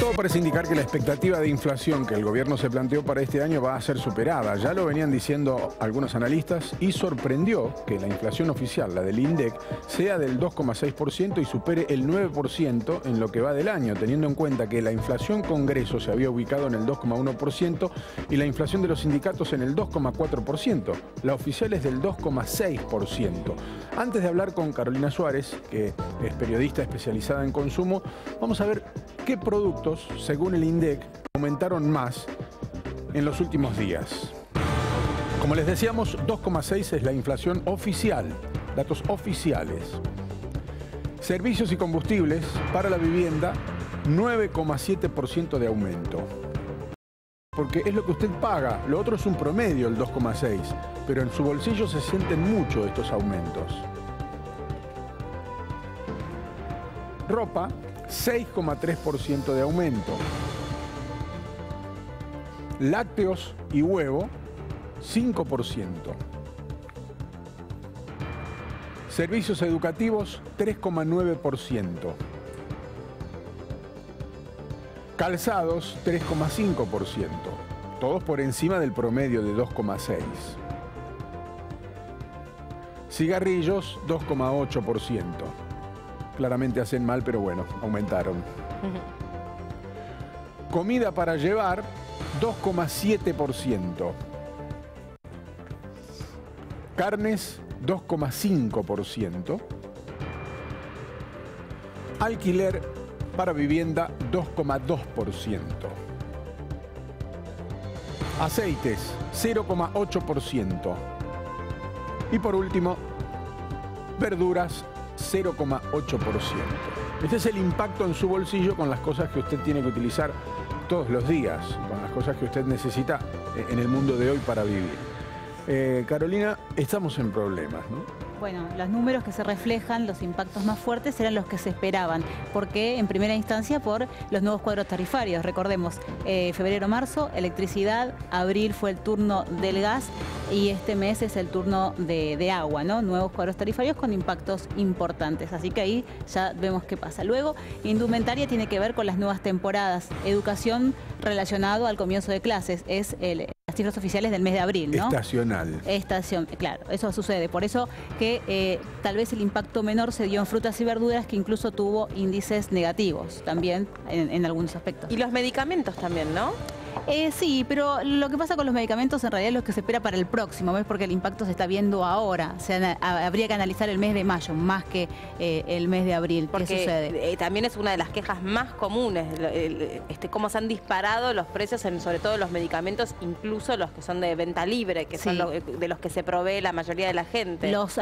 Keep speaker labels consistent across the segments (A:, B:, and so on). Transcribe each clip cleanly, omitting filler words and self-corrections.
A: Todo parece indicar que la expectativa de inflación que el gobierno se planteó para este año va a ser superada. Ya lo venían diciendo algunos analistas y sorprendió que la inflación oficial, la del INDEC, sea del 2,6% y supere el 9% en lo que va del año, teniendo en cuenta que la inflación Congreso se había ubicado en el 2,1% y la inflación de los sindicatos en el 2,4%. La oficial es del 2,6%. Antes de hablar con Carolina Suárez, que es periodista especializada en consumo, vamos a ver qué productos, según el INDEC, aumentaron más en los últimos días. Como les decíamos, 2,6 es la inflación oficial, datos oficiales. Servicios y combustibles para la vivienda, 9,7% de aumento. Porque es lo que usted paga, lo otro es un promedio, el 2,6, pero en su bolsillo se sienten mucho estos aumentos. Ropa, 6,3% de aumento. Lácteos y huevo, 5%. Servicios educativos, 3,9%. Calzados, 3,5%. Todos por encima del promedio de 2,6%. Cigarrillos, 2,8%. Claramente hacen mal, pero bueno, aumentaron. Comida para llevar, 2,7%. Carnes, 2,5%. Alquiler para vivienda, 2,2%. Aceites, 0,8%. Y por último, verduras, 0,8%. Este es el impacto en su bolsillo con las cosas que usted tiene que utilizar todos los días, con las cosas que usted necesita en el mundo de hoy para vivir. Carolina, estamos en problemas, ¿no?
B: Bueno, los números que se reflejan, los impactos más fuertes eran los que se esperaban, porque en primera instancia por los nuevos cuadros tarifarios. Recordemos, febrero-marzo, electricidad, abril fue el turno del gas y este mes es el turno de agua, ¿no? Nuevos cuadros tarifarios con impactos importantes, así que ahí ya vemos qué pasa. Luego, indumentaria tiene que ver con las nuevas temporadas. Educación relacionado al comienzo de clases, es las cifras oficiales del mes de abril, ¿no?
A: Estacional.
B: Claro, eso sucede. Por eso que tal vez el impacto menor se dio en frutas y verduras, que incluso tuvo índices negativos también en algunos aspectos.
C: Y los medicamentos también, ¿no?
B: Sí, pero lo que pasa con los medicamentos en realidad es lo que se espera para el próximo mes, porque el impacto se está viendo ahora. O sea, habría que analizar el mes de mayo más que el mes de abril.
C: Porque
B: ¿qué sucede?
C: También es una de las quejas más comunes, cómo se han disparado los precios en sobre todo los medicamentos, incluso los que son de venta libre, que son de los que se provee la mayoría de la gente.
B: Los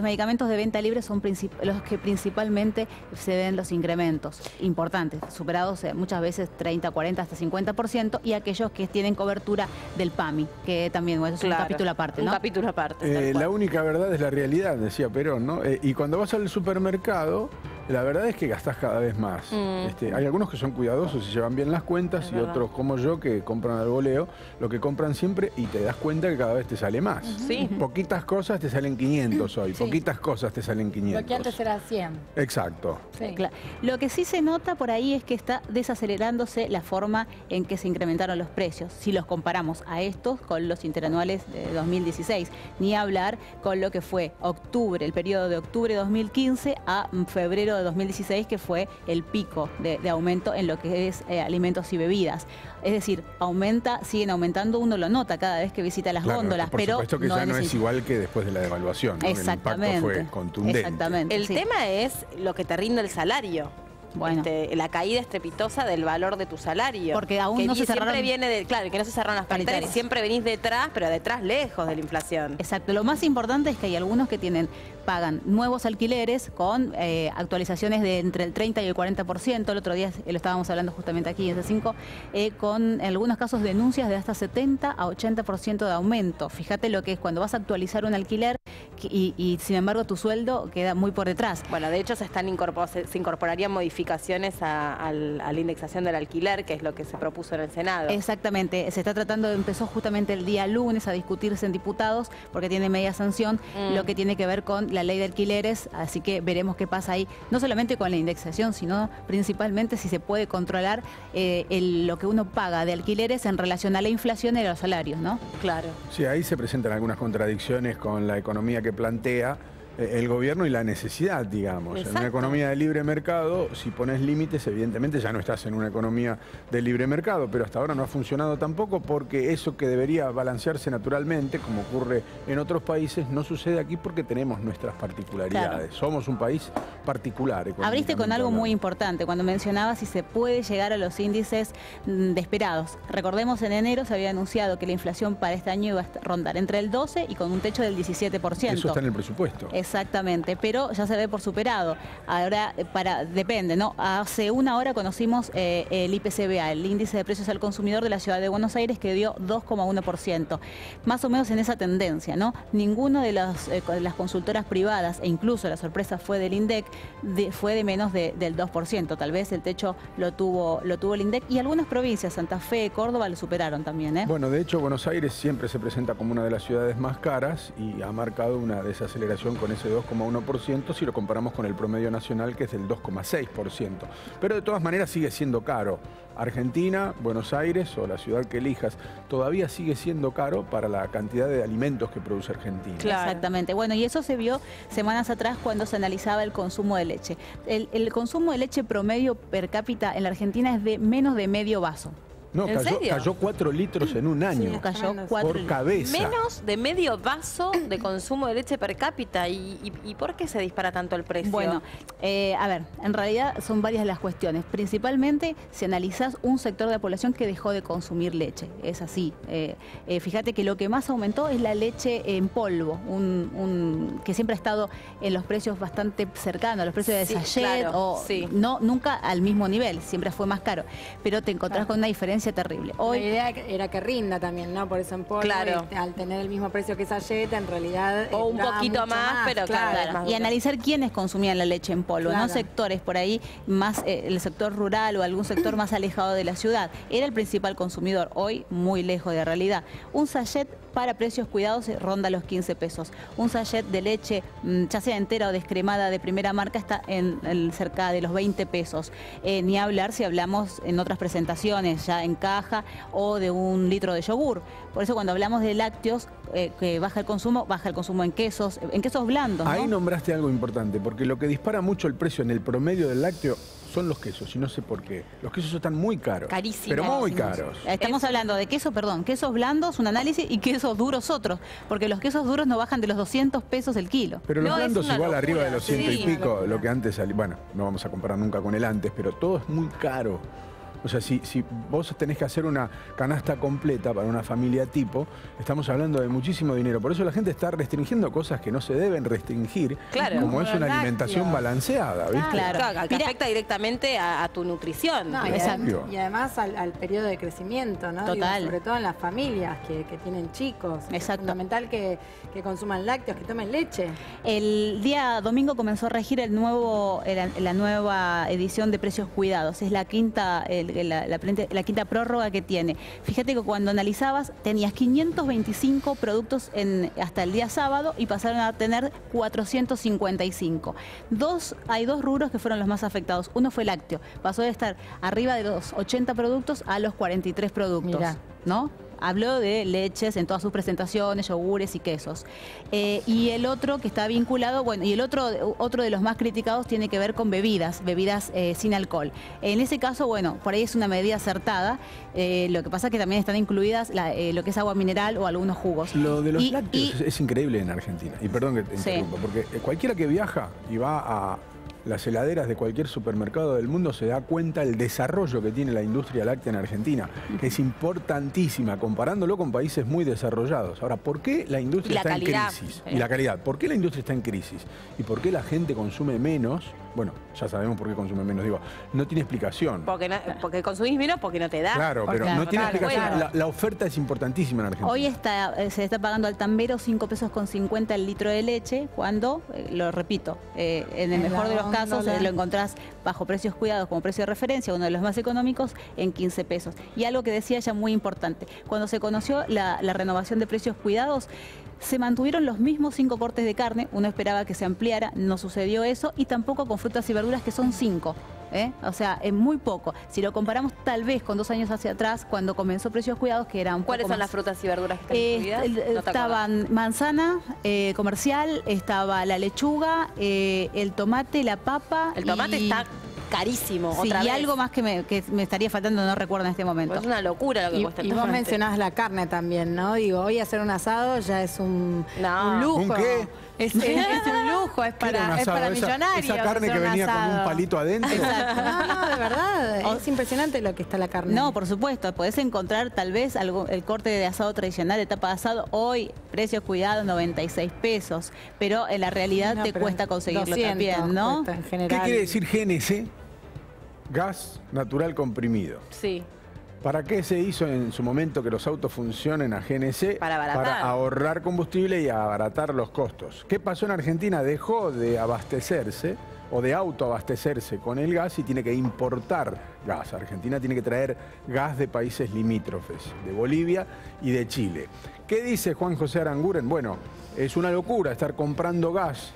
B: medicamentos de venta libre son los que principalmente se ven los incrementos importantes, superados muchas veces 30, 40, hasta 50%, y aquellos que tienen cobertura del PAMI, que también es un capítulo aparte, ¿no?
C: Un capítulo aparte.
A: La única verdad es la realidad, decía Perón, ¿no? Y cuando vas al supermercado, la verdad es que gastás cada vez más. Hay algunos que son cuidadosos y llevan bien las cuentas, y otros como yo que compran al voleo, lo que compran siempre, y te das cuenta que cada vez te sale más.
C: Sí.
A: Poquitas cosas te salen 500 hoy, poquitas cosas te salen 500.
D: Lo que antes era 100.
A: Exacto.
D: Sí.
B: Claro. Lo que sí se nota por ahí es que está desacelerándose la forma en que se incrementaron los precios, si los comparamos a estos con los interanuales de 2016, ni hablar con lo que fue octubre, el periodo de octubre de 2015 a febrero de 2016, que fue el pico de aumento en lo que es alimentos y bebidas. Es decir, siguen aumentando, uno lo nota cada vez que visita las góndolas,
A: por
B: pero
A: supuesto que ya no es igual que después de la devaluación, ¿no?
B: Exactamente.
A: El impacto fue contundente.
B: Exactamente.
C: El tema es lo que te rinde el salario.
B: Bueno.
C: La caída estrepitosa del valor de tu salario.
B: Porque aún
C: que
B: no se cerraron.
C: Siempre viene claro, que no se cerraron las paritarias. Siempre venís detrás, pero detrás lejos de la inflación.
B: Exacto. Lo más importante es que hay algunos que pagan nuevos alquileres con actualizaciones de entre el 30 y el 40%. El otro día lo estábamos hablando justamente aquí en C5, con en algunos casos denuncias de hasta 70 a 80% de aumento. Fíjate lo que es cuando vas a actualizar un alquiler y sin embargo tu sueldo queda muy por detrás.
C: Bueno, de hecho se incorporarían modificaciones a la indexación del alquiler, que es lo que se propuso en el Senado.
B: Exactamente, se está tratando, empezó justamente el día lunes a discutirse en diputados, porque tiene media sanción, lo que tiene que ver con la ley de alquileres, así que veremos qué pasa ahí, no solamente con la indexación, sino principalmente si se puede controlar lo que uno paga de alquileres en relación a la inflación y a los salarios, ¿no?
C: Claro.
A: Sí, ahí se presentan algunas contradicciones con la economía que plantea el gobierno y la necesidad, digamos.
C: Exacto.
A: En una economía de libre mercado, si pones límites, evidentemente ya no estás en una economía de libre mercado, pero hasta ahora no ha funcionado tampoco porque eso que debería balancearse naturalmente, como ocurre en otros países, no sucede aquí porque tenemos nuestras particularidades.
B: Claro.
A: Somos un país particular.
B: Abriste con algo
A: hablando.
B: muy importante cuando mencionabas si se puede llegar a los índices de esperados. Recordemos, en enero se había anunciado que la inflación para este año iba a rondar entre el 12 y con un techo del 17%.
A: Eso está en el presupuesto.
B: Exactamente, pero ya se ve por superado. Ahora, depende, ¿no? Hace una hora conocimos el IPCBA, el índice de precios al consumidor de la ciudad de Buenos Aires, que dio 2,1%. Más o menos en esa tendencia, ¿no? Ninguno de las consultoras privadas, e incluso la sorpresa fue del INDEC, fue de menos del 2%. Tal vez el techo lo tuvo el INDEC, y algunas provincias, Santa Fe, Córdoba, lo superaron también, ¿eh?
A: Bueno, de hecho, Buenos Aires siempre se presenta como una de las ciudades más caras y ha marcado una desaceleración con ese 2,1% si lo comparamos con el promedio nacional, que es del 2,6%. Pero de todas maneras sigue siendo caro. Argentina, Buenos Aires o la ciudad que elijas, todavía sigue siendo caro para la cantidad de alimentos que produce Argentina.
B: Claro. Exactamente. Bueno, y eso se vio semanas atrás cuando se analizaba el consumo de leche. El consumo de leche promedio per cápita en la Argentina es de menos de medio vaso.
A: No,
C: ¿En serio?
A: cayó 4 litros en un año.
B: Sí, cayó 4
A: por cabeza.
C: Menos de medio vaso de consumo de leche per cápita. ¿Y por qué se dispara tanto el precio?
B: Bueno, a ver, en realidad son varias las cuestiones. Principalmente si analizás un sector de la población que dejó de consumir leche. Es así. Fíjate que lo que más aumentó es la leche en polvo, que siempre ha estado en los precios bastante cercanos, a los precios de
C: Sí,
B: sachet,
C: claro, sí.
B: no, nunca al mismo nivel, siempre fue más caro. Pero te encontrás con una diferencia terrible.
D: La idea era que rinda también, ¿no? Por eso en polvo,
C: Claro.
D: al tener el mismo precio que esa yeta, en realidad...
C: O un
D: duraba
C: poquito
D: mucho
C: más, pero claro, más
B: Y
C: duro.
B: analizar quiénes consumían la leche en polvo,
D: Claro.
B: no sectores por ahí, más el sector rural o algún sector más alejado de la ciudad. Era el principal consumidor, hoy muy lejos de la realidad. Un sachet para precios cuidados ronda los 15 pesos. Un sachet de leche, ya sea entera o descremada de primera marca, está en cerca de los 20 pesos. Ni hablar si hablamos en otras presentaciones, ya en caja, o de un litro de yogur. Por eso cuando hablamos de lácteos, que baja el consumo en quesos blandos, ¿no?
A: Ahí nombraste algo importante, porque lo que dispara mucho el precio en el promedio del lácteo son los quesos, y no sé por qué. Los quesos están muy caros.
C: Carísimos.
A: Pero muy caros.
B: Estamos hablando de quesos blandos, un análisis, y quesos duros otros, porque los quesos duros no bajan de los 200 pesos el kilo.
A: Pero los
C: No, es
A: blandos
C: una
A: igual
C: locura,
A: arriba de los 100 y
C: sí.
A: pico, lo que antes salía. Bueno, no vamos a comparar nunca con el antes, pero todo es muy caro. O sea, si vos tenés que hacer una canasta completa para una familia tipo, estamos hablando de muchísimo dinero. Por eso la gente está restringiendo cosas que no se deben restringir,
C: Claro.
A: como es
D: Como
A: una
D: los
A: alimentación
D: lácteos.
A: balanceada, ¿viste?
B: Claro.
C: Que
B: Mira,
C: afecta directamente a tu nutrición.
D: No,
B: Exacto.
D: y además al periodo de crecimiento, ¿no?
B: Total.
D: Digo, sobre todo en las familias que tienen chicos.
B: Exacto.
D: Es fundamental que consuman lácteos, que tomen leche.
B: el día domingo comenzó a regir la nueva edición de precios cuidados. Es la quinta prórroga que tiene. Fíjate que cuando analizabas tenías 525 productos hasta el día sábado y pasaron a tener 455. Hay dos rubros que fueron los más afectados. Uno fue lácteo. Pasó de estar arriba de los 80 productos a los 43 productos.
D: Mirá.
B: ¿No? Habló de leches en todas sus presentaciones, yogures y quesos. Y el otro que está vinculado, bueno, y el otro de los más criticados tiene que ver con bebidas sin alcohol. En ese caso, bueno, por ahí es una medida acertada. Lo que pasa es que también están incluidas lo que es agua mineral o algunos jugos.
A: Lo de los
B: Y-
A: lácteos es increíble en Argentina. Y perdón que te
B: Sí.
A: interrumpa, porque cualquiera que viaja y va a las heladeras de cualquier supermercado del mundo se da cuenta del desarrollo que tiene la industria láctea en Argentina, que es importantísima, comparándolo con países muy desarrollados. Ahora, ¿por qué la industria
C: Y la
A: está
C: calidad.
A: en crisis? Y la calidad. ¿Por qué la industria está en crisis? ¿Y por qué la gente consume menos? Bueno, ya sabemos por qué consume menos. Digo, no tiene explicación.
C: Porque consumís menos, porque no te da.
A: Claro, pero
B: Claro,
A: no tiene
C: claro,
A: explicación.
C: bueno.
A: La oferta es importantísima en Argentina.
B: Hoy se está pagando al tambero 5 pesos con 50 el litro de leche, cuando, lo repito, en el
D: En
B: mejor
D: la
B: de los casos
D: góndola.
B: lo encontrás bajo precios cuidados como precio de referencia, uno de los más económicos, en 15 pesos. Y algo que decía ella muy importante, cuando se conoció la renovación de precios cuidados, se mantuvieron los mismos 5 cortes de carne, uno esperaba que se ampliara, no sucedió eso, y tampoco con frutas y verduras, que son 5. O sea, es muy poco. Si lo comparamos tal vez con 2 años hacia atrás, cuando comenzó Precios Cuidados, que eran
C: ¿Cuáles son las frutas y verduras que están incluidas?
B: Estaban manzana comercial, estaba la lechuga, el tomate, la papa.
C: El tomate está carísimo,
B: sí,
C: otra
B: y
C: vez.
B: algo más que me estaría faltando, no recuerdo en este momento.
C: Pues es una locura lo que cuesta el
D: Y
C: tomate.
D: vos mencionás la carne también, ¿no? Digo, hoy hacer un asado ya es un lujo.
A: ¿Un qué?
D: Es un lujo, es
A: ¿Qué era un
D: para, es
A: asado?
D: para millonarios.
A: Esa carne
D: hacer
A: que
D: un
A: venía con un
D: asado.
A: palito adentro.
B: Exacto.
D: No, de verdad. Es impresionante lo que está la carne.
B: No, por supuesto, podés encontrar tal vez el corte de asado tradicional, de tapa de asado, hoy, Precios Cuidados, 96 pesos, pero en la realidad
D: No,
B: te
D: pero
B: cuesta conseguirlo
D: 200
B: también, ¿no?
D: cuesta en
A: ¿Qué
D: general.
A: quiere decir GNC? Gas natural comprimido.
C: Sí.
A: ¿Para qué se hizo en su momento que los autos funcionen a GNC?
C: Para abaratar.
A: Para ahorrar combustible y abaratar los costos. ¿Qué pasó en Argentina? Dejó de abastecerse o de autoabastecerse con el gas y tiene que importar gas. Argentina tiene que traer gas de países limítrofes, de Bolivia y de Chile. ¿Qué dice Juan José Aranguren? Bueno, es una locura estar comprando gas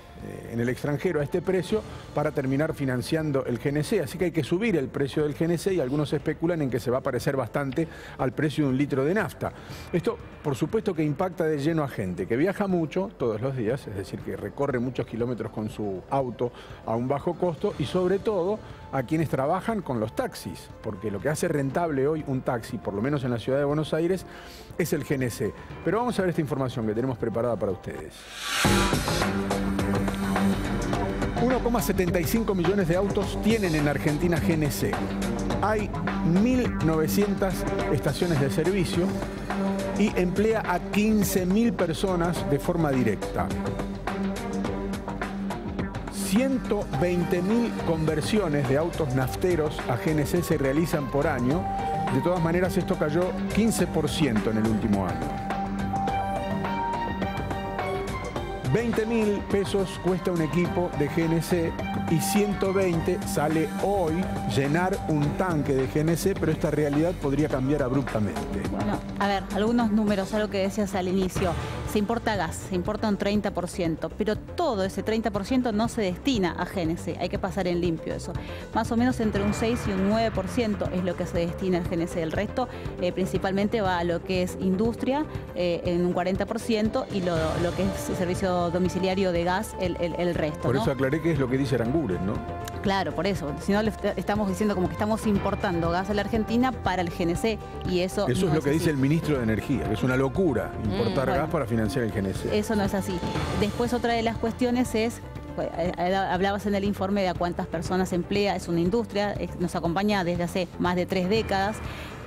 A: en el extranjero a este precio para terminar financiando el GNC, así que hay que subir el precio del GNC y algunos especulan en que se va a parecer bastante al precio de un litro de nafta. Esto, por supuesto, que impacta de lleno a gente que viaja mucho todos los días, es decir, que recorre muchos kilómetros con su auto a un bajo costo, y sobre todo a quienes trabajan con los taxis, porque lo que hace rentable hoy un taxi, por lo menos en la ciudad de Buenos Aires, es el GNC. Pero vamos a ver esta información que tenemos preparada para ustedes. 1,75 millones de autos tienen en Argentina GNC. Hay 1.900 estaciones de servicio y emplea a 15.000 personas de forma directa. 120.000 conversiones de autos nafteros a GNC se realizan por año. De todas maneras, esto cayó 15% en el último año. 20.000 pesos cuesta un equipo de GNC y 120 sale hoy llenar un tanque de GNC, pero esta realidad podría cambiar abruptamente.
B: Bueno, a ver, algunos números, algo que decías al inicio. Se importa gas, se importa un 30%, pero todo ese 30% no se destina a GNC, hay que pasar en limpio eso. Más o menos entre un 6 y un 9% es lo que se destina al GNC. El resto principalmente va a lo que es industria, en un 40%, y lo que es servicio domiciliario de gas, el resto.
A: Por
B: ¿no?
A: eso aclaré que es lo que dice Aranguren, ¿no?
B: Claro, por eso. Si no, le estamos diciendo como que estamos importando gas a la Argentina para el GNC, y eso
A: Eso
B: no
A: es lo que
B: así.
A: dice el ministro de Energía, que es una locura importar
B: bueno.
A: gas para financiar el GNC.
B: Eso no es así. Después, otra de las cuestiones es, hablabas en el informe de a cuántas personas emplea, es una industria, nos acompaña desde hace más de 3 décadas,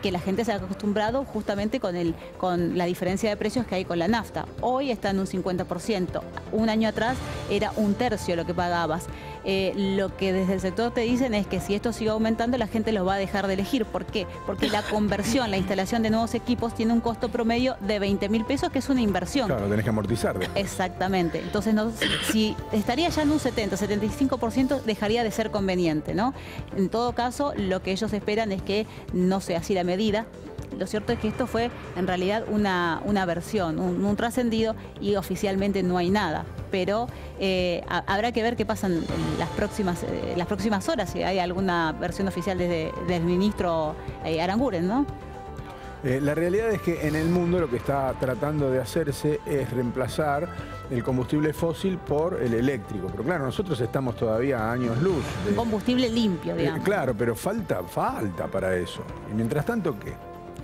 B: que la gente se ha acostumbrado justamente con la diferencia de precios que hay con la nafta. Hoy está en un 50%. Un año atrás era un tercio lo que pagabas. Lo que desde el sector te dicen es que si esto sigue aumentando, la gente los va a dejar de elegir. ¿Por qué? Porque la conversión, la instalación de nuevos equipos tiene un costo promedio de 20.000 pesos, que es una inversión.
A: Claro, tenés que amortizar.
B: Exactamente. Entonces, si estaría ya en un 70-75%, dejaría de ser conveniente, ¿no? En todo caso, lo que ellos esperan es que no sea así la medida. Lo cierto es que esto fue en realidad una versión, un trascendido, y oficialmente no hay nada. Pero habrá que ver qué pasa en las próximas horas, si hay alguna versión oficial del ministro Aranguren, ¿no?
A: La realidad es que en el mundo lo que está tratando de hacerse es reemplazar el combustible fósil por el eléctrico. Pero claro, nosotros estamos todavía a años luz.
B: Combustible limpio, digamos.
A: Claro, pero falta para eso. Y mientras tanto, ¿qué?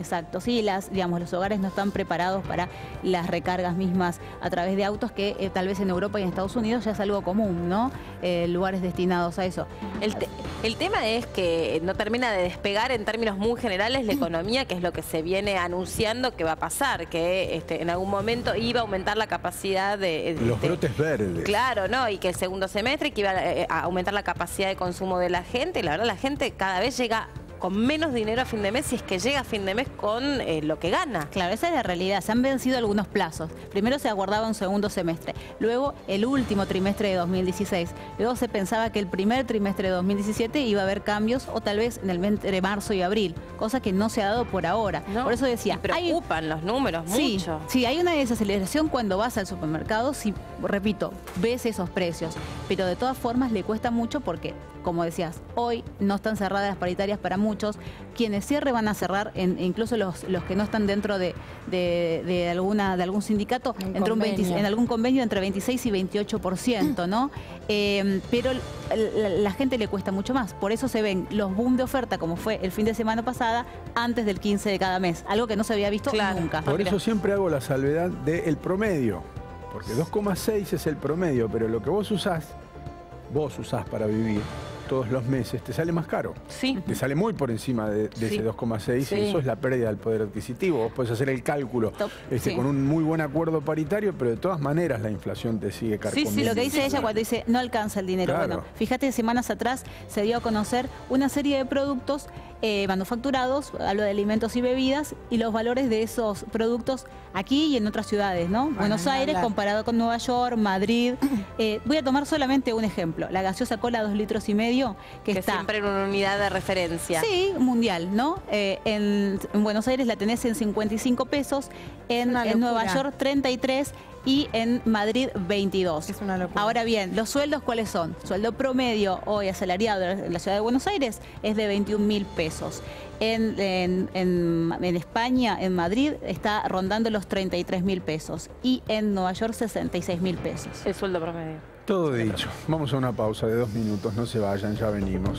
B: Exacto, sí, los hogares no están preparados para las recargas mismas a través de autos, que tal vez en Europa y en Estados Unidos ya es algo común, ¿no? Lugares destinados a eso.
C: El tema es que no termina de despegar en términos muy generales la economía, que es lo que se viene anunciando que va a pasar, que en algún momento iba a aumentar la capacidad de...
A: Los brotes verdes.
C: Claro, ¿no? Y que el segundo semestre que iba a aumentar la capacidad de consumo de la gente. Y la verdad, la gente cada vez llega con menos dinero a fin de mes si es que llega a fin de mes con lo que gana.
B: Claro, esa es la realidad. Se han vencido algunos plazos. Primero se aguardaba un segundo semestre, luego el último trimestre de 2016. Luego se pensaba que el primer trimestre de 2017 iba a haber cambios, o tal vez en el mes de marzo y abril, cosa que no se ha dado por ahora.
C: No,
B: por eso decía,
C: me preocupan los números mucho.
B: Sí, hay una desaceleración cuando vas al supermercado, si, repito, ves esos precios, pero de todas formas le cuesta mucho porque, como decías, hoy no están cerradas las paritarias para muchos. Quienes cierre van a cerrar, incluso los que no están dentro de algún sindicato, en algún convenio entre 26 y 28%, ¿no? Pero la gente le cuesta mucho más. Por eso se ven los boom de oferta, como fue el fin de semana pasada, antes del 15 de cada mes. Algo que no se había visto nunca.
A: Por eso siempre hago la salvedad del promedio. Porque 2,6 es el promedio, pero lo que vos usás para vivir todos los meses, te sale más caro.
C: Sí.
A: Te sale muy por encima de ese 2,6
C: Sí.
A: y eso es la pérdida del poder adquisitivo. Vos podés hacer el cálculo con un muy buen acuerdo paritario, pero de todas maneras la inflación te sigue carcomiendo.
B: Sí, lo que dice ella cuando dice no alcanza el dinero.
A: Claro.
B: Bueno, fíjate, semanas atrás se dio a conocer una serie de productos manufacturados, hablo de alimentos y bebidas, y los valores de esos productos aquí y en otras ciudades, ¿no? Buenos Aires comparado con Nueva York, Madrid. Voy a tomar solamente un ejemplo. La gaseosa cola 2,5 litros, que está
C: siempre en una unidad de referencia.
B: Sí, mundial, ¿no? En Buenos Aires la tenés en 55 pesos, en Nueva York 33 y en Madrid 22.
D: Es una locura.
B: Ahora bien, ¿los sueldos cuáles son? Sueldo promedio hoy asalariado en la ciudad de Buenos Aires es de 21.000 pesos. En España, en Madrid, está rondando los 33.000 pesos. Y en Nueva York, 66.000 pesos.
C: El sueldo promedio.
A: Todo dicho. Vamos a una pausa de 2 minutos. No se vayan, ya venimos.